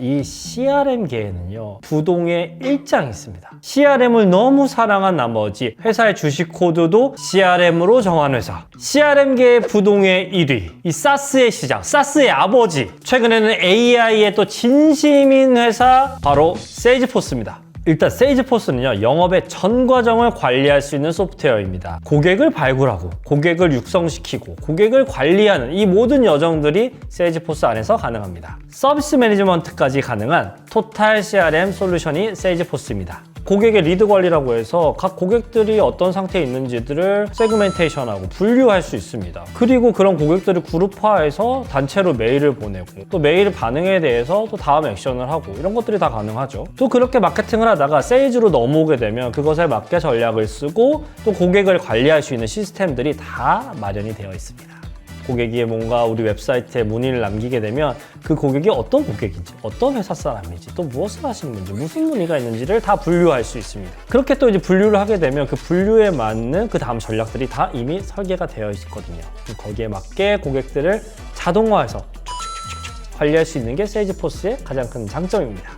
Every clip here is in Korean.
이 CRM계에는요, 부동의 일장이 있습니다. CRM을 너무 사랑한 나머지 회사의 주식 코드도 CRM으로 정한 회사. CRM계의 부동의 1위, 이 SaaS의 시작, SaaS의 아버지. 최근에는 AI의 또 진심인 회사, 바로 세일즈포스입니다. 일단 세일즈포스는요, 영업의 전 과정을 관리할 수 있는 소프트웨어입니다. 고객을 발굴하고 고객을 육성시키고 고객을 관리하는 이 모든 여정들이 세일즈포스 안에서 가능합니다. 서비스 매니지먼트까지 가능한 토탈 CRM 솔루션이 세일즈포스입니다. 고객의 리드 관리라고 해서 각 고객들이 어떤 상태에 있는지들을 세그멘테이션하고 분류할 수 있습니다. 그리고 그런 고객들을 그룹화해서 단체로 메일을 보내고 또 메일 반응에 대해서 또 다음 액션을 하고 이런 것들이 다 가능하죠. 또 그렇게 마케팅을 하다가 세일즈로 넘어오게 되면 그것에 맞게 전략을 쓰고 또 고객을 관리할 수 있는 시스템들이 다 마련이 되어 있습니다. 고객이 뭔가 우리 웹사이트에 문의를 남기게 되면 그 고객이 어떤 고객인지, 어떤 회사 사람인지, 또 무엇을 하시는 건지, 무슨 문의가 있는지를 다 분류할 수 있습니다. 그렇게 또 이제 분류를 하게 되면 그 분류에 맞는 그 다음 전략들이 다 이미 설계가 되어 있거든요. 거기에 맞게 고객들을 자동화해서 촉촉촉촉 관리할 수 있는 게 세일즈포스의 가장 큰 장점입니다.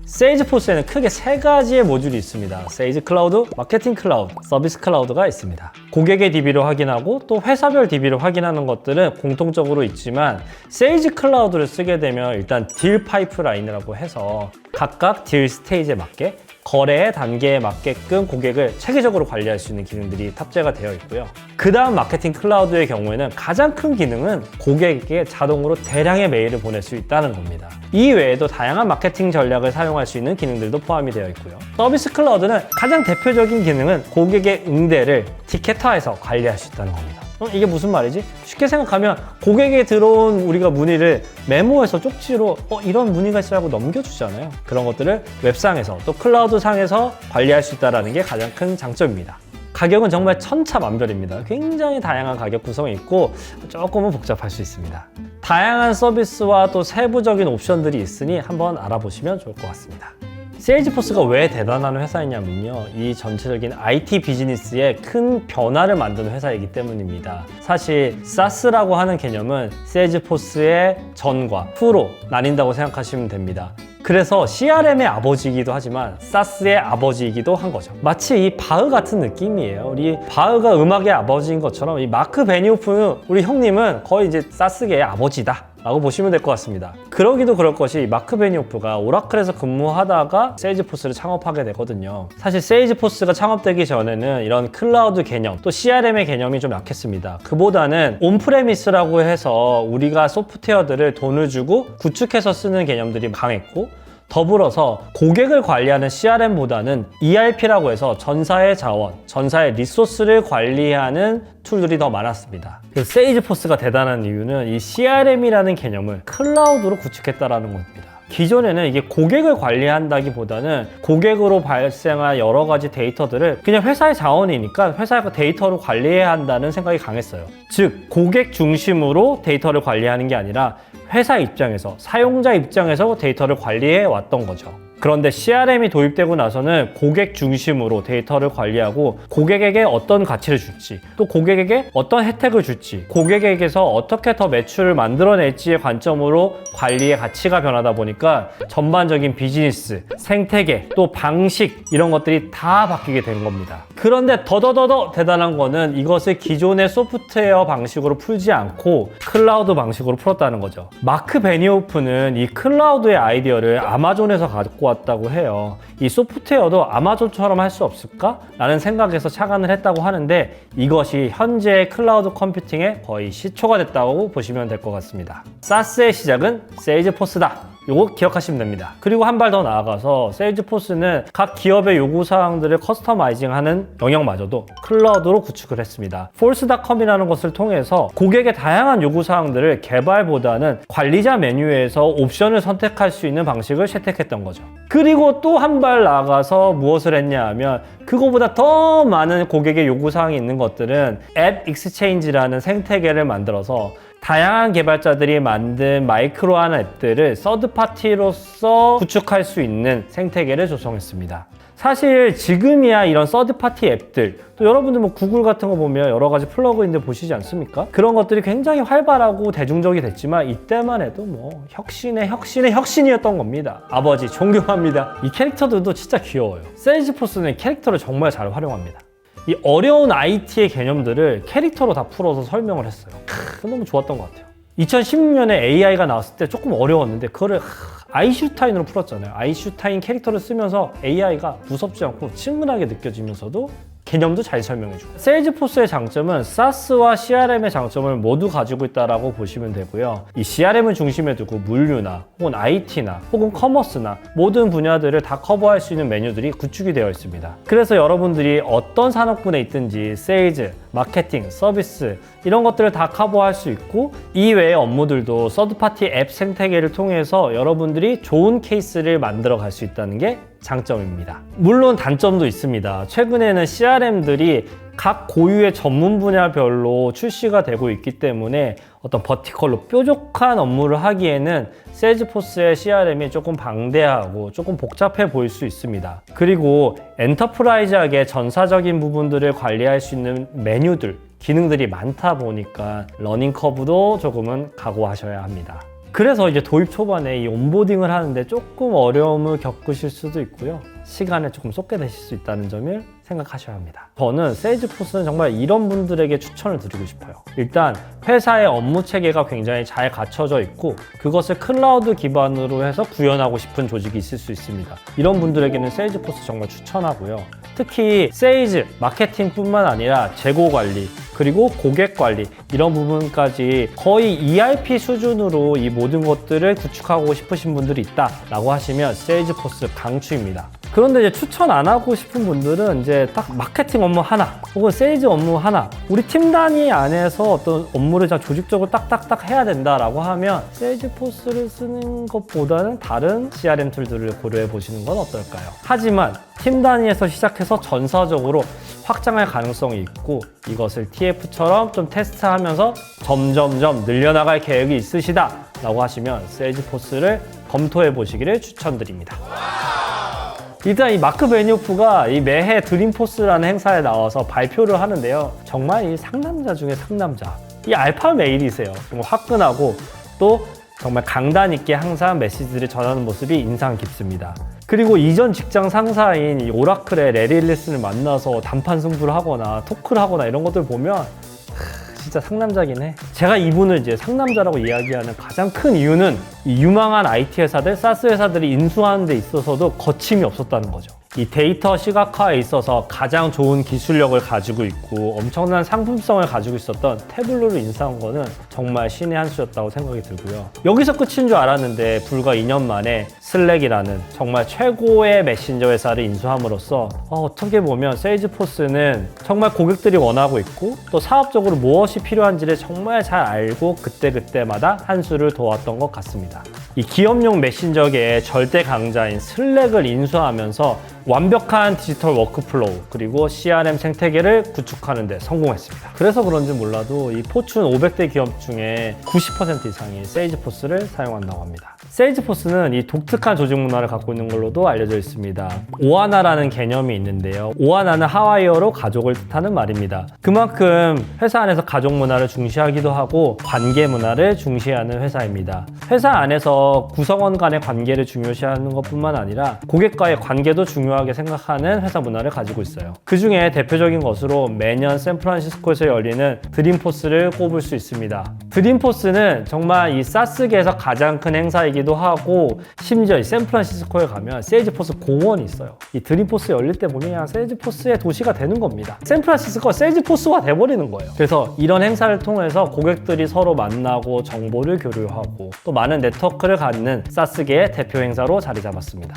세일즈포스에는 크게 3가지의 모듈이 있습니다. 세일즈 클라우드, 마케팅 클라우드, 서비스 클라우드가 있습니다. 고객의 DB를 확인하고 또 회사별 DB를 확인하는 것들은 공통적으로 있지만 세일즈 클라우드를 쓰게 되면 일단 딜 파이프라인이라고 해서 각각 딜 스테이지에 맞게 거래의 단계에 맞게끔 고객을 체계적으로 관리할 수 있는 기능들이 탑재가 되어 있고요. 그 다음 마케팅 클라우드의 경우에는 가장 큰 기능은 고객에게 자동으로 대량의 메일을 보낼 수 있다는 겁니다. 이 외에도 다양한 마케팅 전략을 사용할 수 있는 기능들도 포함이 되어 있고요. 서비스 클라우드는 가장 대표적인 기능은 고객의 응대를 티켓화해서 관리할 수 있다는 겁니다. 이게 무슨 말이지? 쉽게 생각하면 고객에 들어온 우리가 문의를 메모해서 쪽지로 이런 문의가 있어요 하고 넘겨주잖아요. 그런 것들을 웹상에서 또 클라우드 상에서 관리할 수 있다는 게 가장 큰 장점입니다. 가격은 정말 천차만별입니다. 굉장히 다양한 가격 구성이 있고 조금은 복잡할 수 있습니다. 다양한 서비스와 또 세부적인 옵션들이 있으니 한번 알아보시면 좋을 것 같습니다. 세일즈포스가 왜 대단한 회사이냐면요, 이 전체적인 IT 비즈니스에 큰 변화를 만드는 회사이기 때문입니다. 사실 SaaS라고 하는 개념은 세일즈포스의 전과 후로 나뉜다고 생각하시면 됩니다. 그래서 CRM의 아버지이기도 하지만 SaaS의 아버지이기도 한 거죠. 마치 이 바흐 같은 느낌이에요. 우리 바흐가 음악의 아버지인 것처럼 이 마크 베니호프 우리 형님은 거의 이제 SaaS계의 아버지다 라고 보시면 될 것 같습니다. 그러기도 그럴 것이 마크 베니호프가 오라클에서 근무하다가 세일즈포스를 창업하게 되거든요. 사실 세일즈포스가 창업되기 전에는 이런 클라우드 개념 또 CRM의 개념이 좀 약했습니다. 그보다는 온프레미스라고 해서 우리가 소프트웨어들을 돈을 주고 구축해서 쓰는 개념들이 강했고, 더불어서 고객을 관리하는 CRM보다는 ERP라고 해서 전사의 자원, 전사의 리소스를 관리하는 툴들이 더 많았습니다. 세일즈포스가 대단한 이유는 이 CRM이라는 개념을 클라우드로 구축했다는 겁니다. 기존에는 이게 고객을 관리한다기보다는 고객으로 발생한 여러 가지 데이터들을 그냥 회사의 자원이니까 회사가 데이터로 관리해야 한다는 생각이 강했어요. 즉, 고객 중심으로 데이터를 관리하는 게 아니라 회사 입장에서, 사용자 입장에서 데이터를 관리해 왔던 거죠. 그런데 CRM이 도입되고 나서는 고객 중심으로 데이터를 관리하고 고객에게 어떤 가치를 줄지, 또 고객에게 어떤 혜택을 줄지, 고객에게서 어떻게 더 매출을 만들어낼지의 관점으로 관리의 가치가 변하다 보니까 전반적인 비즈니스, 생태계, 또 방식 이런 것들이 다 바뀌게 된 겁니다. 그런데 더더더더 대단한 거는 이것을 기존의 소프트웨어 방식으로 풀지 않고 클라우드 방식으로 풀었다는 거죠. 마크 베니호프는 이 클라우드의 아이디어를 아마존에서 갖고 왔다고 해요. 이 소프트웨어도 아마존처럼 할 수 없을까? 라는 생각에서 착안을 했다고 하는데, 이것이 현재의 클라우드 컴퓨팅의 거의 시초가 됐다고 보시면 될 것 같습니다. SaaS의 시작은 세일즈포스다. 요거 기억하시면 됩니다. 그리고 한 발 더 나아가서 세일즈포스는 각 기업의 요구사항들을 커스터마이징하는 영역마저도 클라우드로 구축을 했습니다. force.com이라는 것을 통해서 고객의 다양한 요구사항들을 개발보다는 관리자 메뉴에서 옵션을 선택할 수 있는 방식을 채택했던 거죠. 그리고 또 한 발 나아가서 무엇을 했냐 하면, 그거보다 더 많은 고객의 요구사항이 있는 것들은 앱 익스체인지라는 생태계를 만들어서 다양한 개발자들이 만든 마이크로한 앱들을 서드파티로서 구축할 수 있는 생태계를 조성했습니다. 사실 지금이야 이런 서드파티 앱들, 또 여러분들 뭐 구글 같은 거 보면 여러 가지 플러그인들 보시지 않습니까? 그런 것들이 굉장히 활발하고 대중적이 됐지만 이때만 해도 뭐 혁신이었던 겁니다. 아버지 존경합니다. 이 캐릭터들도 진짜 귀여워요. 세일즈포스는 캐릭터를 정말 잘 활용합니다. 이 어려운 IT의 개념들을 캐릭터로 다 풀어서 설명을 했어요. 너무 좋았던 것 같아요. 2016년에 AI가 나왔을 때 조금 어려웠는데 그거를 아인슈타인으로 풀었잖아요. 아인슈타인 캐릭터를 쓰면서 AI가 무섭지 않고 친근하게 느껴지면서도 개념도 잘 설명해주고, 세일즈포스의 장점은 SaaS와 CRM의 장점을 모두 가지고 있다고 보시면 되고요. 이 CRM을 중심에 두고 물류나 혹은 IT나 혹은 커머스나 모든 분야들을 다 커버할 수 있는 메뉴들이 구축이 되어 있습니다. 그래서 여러분들이 어떤 산업군에 있든지 세일즈, 마케팅, 서비스 이런 것들을 다 커버할 수 있고, 이외의 업무들도 서드파티 앱 생태계를 통해서 여러분들이 좋은 케이스를 만들어 갈 수 있다는 게 장점입니다. 물론 단점도 있습니다. 최근에는 CRM들이 각 고유의 전문 분야별로 출시가 되고 있기 때문에 어떤 버티컬로 뾰족한 업무를 하기에는 세일즈포스의 CRM이 조금 방대하고 조금 복잡해 보일 수 있습니다. 그리고 엔터프라이즈하게 전사적인 부분들을 관리할 수 있는 메뉴들, 기능들이 많다 보니까 러닝 커브도 조금은 각오하셔야 합니다. 그래서 이제 도입 초반에 이 온보딩을 하는데 조금 어려움을 겪으실 수도 있고요. 시간을 조금 쏟게 되실 수 있다는 점을 생각하셔야 합니다. 저는 세일즈포스는 정말 이런 분들에게 추천을 드리고 싶어요. 일단 회사의 업무 체계가 굉장히 잘 갖춰져 있고 그것을 클라우드 기반으로 해서 구현하고 싶은 조직이 있을 수 있습니다. 이런 분들에게는 세일즈포스 정말 추천하고요. 특히 세일즈, 마케팅뿐만 아니라 재고 관리, 그리고 고객 관리 이런 부분까지 거의 ERP 수준으로 이 모든 것들을 구축하고 싶으신 분들이 있다라고 하시면 세일즈포스 강추입니다. 그런데 이제 추천 안 하고 싶은 분들은 이제 딱 마케팅 업무 하나 혹은 세일즈 업무 하나, 우리 팀 단위 안에서 어떤 업무를 조직적으로 딱딱딱 해야 된다라고 하면 세일즈포스를 쓰는 것보다는 다른 CRM 툴들을 고려해 보시는 건 어떨까요? 하지만 팀 단위에서 시작해서 전사적으로 확장할 가능성이 있고 이것을 TF처럼 좀 테스트하면서 점점점 늘려나갈 계획이 있으시다 라고 하시면 세일즈포스를 검토해 보시기를 추천드립니다. 일단 이 마크 베니오프가 이 매해 드림포스라는 행사에 나와서 발표를 하는데요. 정말 이 상남자 중에 상남자, 이 알파 메일이세요. 정말 화끈하고 또 정말 강단 있게 항상 메시지를 전하는 모습이 인상 깊습니다. 그리고 이전 직장 상사인 이 오라클의 레리 앨리슨을 만나서 단판 승부를 하거나 토크를 하거나 이런 것들 보면 진짜 상남자긴 해. 제가 이분을 이제 상남자라고 이야기하는 가장 큰 이유는 이 유망한 IT 회사들, 사스 회사들이 인수하는 데 있어서도 거침이 없었다는 거죠. 이 데이터 시각화에 있어서 가장 좋은 기술력을 가지고 있고 엄청난 상품성을 가지고 있었던 태블로를 인수한 거는 정말 신의 한 수였다고 생각이 들고요. 여기서 끝인 줄 알았는데 불과 2년 만에 슬랙이라는 정말 최고의 메신저 회사를 인수함으로써 어떻게 보면 세일즈포스는 정말 고객들이 원하고 있고 또 사업적으로 무엇이 필요한지를 정말 잘 알고 그때그때마다 한 수를 도왔던 것 같습니다. 이 기업용 메신저계의 절대 강자인 슬랙을 인수하면서 완벽한 디지털 워크플로우 그리고 CRM 생태계를 구축하는 데 성공했습니다. 그래서 그런지 몰라도 이 포춘 500대 기업 중에 90% 이상이 세일즈포스를 사용한다고 합니다. 세일즈포스는 이 독특한 조직 문화를 갖고 있는 걸로도 알려져 있습니다. 오하나라는 개념이 있는데요. 오하나는 하와이어로 가족을 뜻하는 말입니다. 그만큼 회사 안에서 가족 문화를 중시하기도 하고 관계 문화를 중시하는 회사입니다. 회사 안에서 구성원 간의 관계를 중요시하는 것뿐만 아니라 고객과의 관계도 중요하게 생각하는 회사 문화를 가지고 있어요. 그 중에 대표적인 것으로 매년 샌프란시스코에서 열리는 드림포스를 꼽을 수 있습니다. 드림포스는 정말 이 사스계에서 가장 큰 행사이기도 하고 심지어 이 샌프란시스코에 가면 세일즈포스 공원이 있어요. 이 드림포스 열릴 때 보면 그냥 세일즈포스의 도시가 되는 겁니다. 샌프란시스코가 세일즈포스가 돼버리는 거예요. 그래서 이런 행사를 통해서 고객들이 서로 만나고 정보를 교류하고 또 많은 네트워크를 갖는 사스계의 대표 행사로 자리 잡았습니다.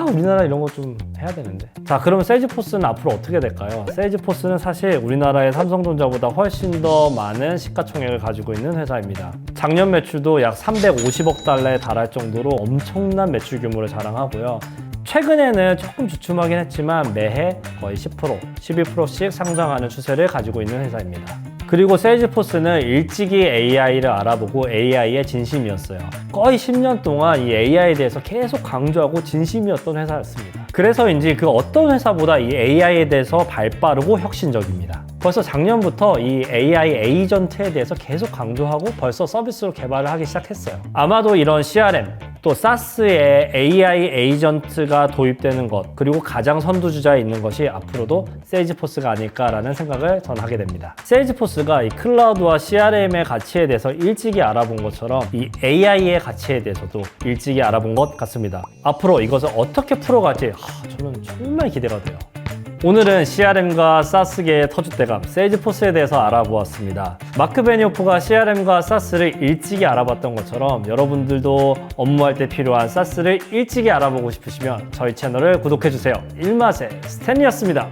우리나라 이런 거 좀 해야 되는데. 자, 그럼 세일즈포스는 앞으로 어떻게 될까요? 세일즈포스는 사실 우리나라의 삼성전자보다 훨씬 더 많은 시가총액을 가지고 있는 회사입니다. 작년 매출도 약 350억 달러에 달할 정도로 엄청난 매출 규모를 자랑하고요. 최근에는 조금 주춤하긴 했지만 매해 거의 10%, 11%씩 상장하는 추세를 가지고 있는 회사입니다. 그리고 세일즈포스는 일찍이 AI를 알아보고 AI의 진심이었어요. 거의 10년 동안 이 AI에 대해서 계속 강조하고 진심이었던 회사였습니다. 그래서인지 그 어떤 회사보다 이 AI에 대해서 발빠르고 혁신적입니다. 벌써 작년부터 이 AI 에이전트에 대해서 계속 강조하고 벌써 서비스로 개발을 하기 시작했어요. 아마도 이런 CRM, 또 SaaS에 AI 에이전트가 도입되는 것, 그리고 가장 선두주자에 있는 것이 앞으로도 세일즈포스가 아닐까라는 생각을 전 하게 됩니다. 세일즈포스가 이 클라우드와 CRM의 가치에 대해서 일찍이 알아본 것처럼 이 AI의 가치에 대해서도 일찍이 알아본 것 같습니다. 앞으로 이것을 어떻게 풀어갈지 저는 정말 기대가 돼요. 오늘은 CRM과 SaaS계의 터줏대감 세일즈포스에 대해서 알아보았습니다. 마크 베니오프가 CRM과 SaaS를 일찍이 알아봤던 것처럼 여러분들도 업무할 때 필요한 SaaS를 일찍이 알아보고 싶으시면 저희 채널을 구독해주세요. 일맛의 스탠리였습니다.